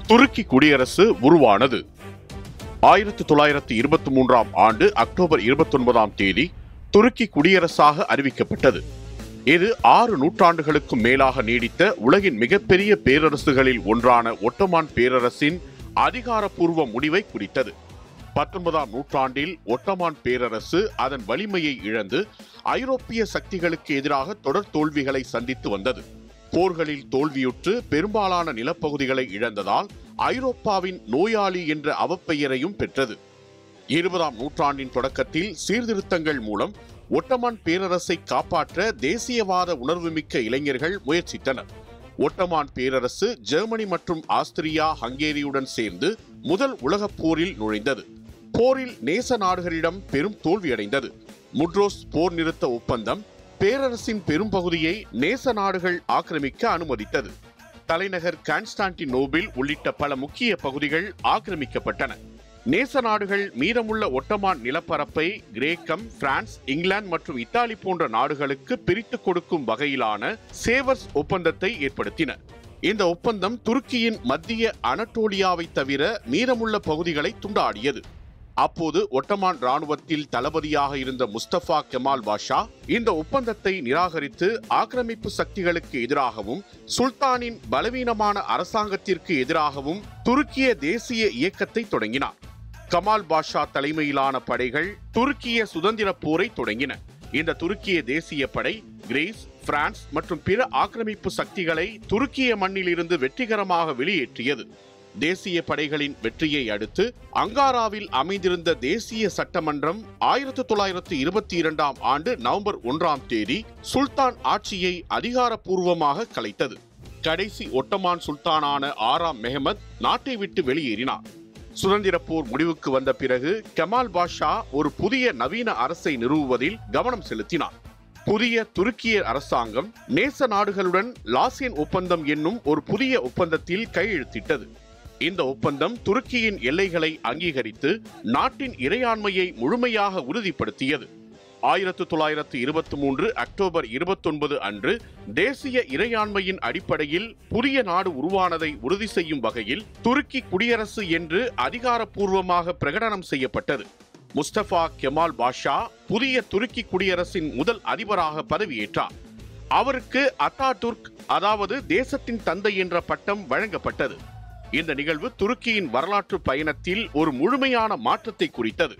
துருக்கி குடியரசு உருவானது. 1923ஆம் ஆண்டு அக்டோபர் 29ஆம் தேதி துருக்கி குடியரசாக அறிவிக்கப்பட்டது. இது 6 நூற்றாண்டுகளுக்கும் மேலாக நீடித்த உலகின் மிகப்பெரிய பேரரசுகளில் ஒன்றான ஒட்டமான் பேரரசின் அதிகாரப்பூர்வ முடிவை குறித்தது. 19ஆம் நூற்றாண்டில் ஒட்டமான் பேரரசு அதன் வலிமையை இழந்து ஐரோப்பிய சக்திகளுக்கு எதிராக தொடர் தோல்விகளை சந்தித்து வந்தது. போர்களில் தோல்வியுற்று பெரும்பாலான நிலப்பகுதிகளை இழந்ததால் ஐரோப்பாவின் நோயாளி என்ற அவப்பெயரையும் பெற்றது. 20ஆம் நூற்றாண்டின் தொடக்கத்தில் சீர்திருத்தங்கள் மூலம் ஒட்டமான் பேரரசை காப்பாற்ற தேசியவாத உணர்வுமிக்க இளைஞர்கள் முயற்சித்தனர். ஒட்டமான் பேரரசு ஜெர்மனி மற்றும் ஆஸ்திரியா, ஹங்கேரியுடன் சேர்ந்து முதல் உலகப் போரில் நுழைந்தது. போரில் நேச நாடுகளிடம் பெரும் தோல்வியடைந்தது. முட்ரோஸ் போர் நிறுத்த ஒப்பந்தம் பேரரசின் பெரும்பகுதியை நேச நாடுகள் ஆக்கிரமிக்க அனுமதித்தது. தலைநகர் கான்ஸ்டான்டினோபிள் உள்ளிட்ட பல முக்கிய பகுதிகள் ஆக்கிரமிக்கப்பட்டன. நேச நாடுகள் மீதமுள்ள ஒட்டமான் நிலப்பரப்பை கிரேக்கம், பிரான்ஸ், இங்கிலாந்து மற்றும் இத்தாலி போன்ற நாடுகளுக்கு பிரித்து கொடுக்கும் வகையிலான சேவர்ஸ் ஒப்பந்தத்தை ஏற்படுத்தின. இந்த ஒப்பந்தம் துருக்கியின் மத்திய அனட்டோலியாவை தவிர மீதமுள்ள பகுதிகளை துண்டாடியது. அப்போது ஒட்டமான் இராணுவத்தில் தளபதியாக இருந்த முஸ்தபா கெமால் பாஷா இந்த ஒப்பந்தத்தை நிராகரித்து ஆக்கிரமிப்பு சக்திகளுக்கு எதிராகவும் சுல்தானின் பலவீனமான அரசாங்கத்திற்கு எதிராகவும் துருக்கிய தேசிய இயக்கத்தை தொடங்கினார். கமால் பாஷா தலைமையிலான படைகள் துருக்கிய சுதந்திர போரை தொடங்கின. இந்த துருக்கிய தேசிய படை கிரீஸ், பிரான்ஸ் மற்றும் பிற ஆக்கிரமிப்பு சக்திகளை துருக்கிய மண்ணில் இருந்து வெற்றிகரமாக வெளியேற்றியது. தேசிய படைகளின் வெற்றியை அடுத்து அங்காராவில் அமைந்திருந்த தேசிய சட்டமன்றம் 1922ஆம் ஆண்டு நவம்பர் 1ஆம் தேதி சுல்தான் ஆட்சியை அதிகாரப்பூர்வமாக கலைத்தது. கடைசி ஒட்டமான் சுல்தானான 6ஆம் மெஹமத் நாட்டை விட்டு வெளியேறினார். சுதந்திர போர் முடிவுக்கு வந்த பிறகு கமால் பாஷா ஒரு புதிய நவீன அரசை நிறுவுவதில் கவனம் செலுத்தினார். புதிய துருக்கிய அரசாங்கம் நேச நாடுகளுடன் லாசியன் ஒப்பந்தம் என்னும் ஒரு புதிய ஒப்பந்தத்தில் கையெழுத்திட்டது. இந்த ஒப்பந்தம் துருக்கியின் எல்லைகளை அங்கீகரித்து நாட்டின் இறையாண்மையை முழுமையாக உறுதிப்படுத்தியது. 1923 அக்டோபர் 29 அன்று தேசிய இறையாண்மையின் அடிப்படையில் புதிய நாடு உருவானதை உறுதி செய்யும் வகையில் துருக்கி குடியரசு என்று அதிகாரப்பூர்வமாக பிரகடனம் செய்யப்பட்டது. முஸ்தபா கெமால் பாஷா புதிய துருக்கி குடியரசின் முதல் அதிபராக பதவியேற்றார். அவருக்கு அத்தாதுர்க், அதாவது தேசத்தின் தந்தை என்ற பட்டம் வழங்கப்பட்டது. இந்த நிகழ்வு துருக்கியின் வரலாற்று பயணத்தில் ஒரு முழுமையான மாற்றத்தை குறித்தது.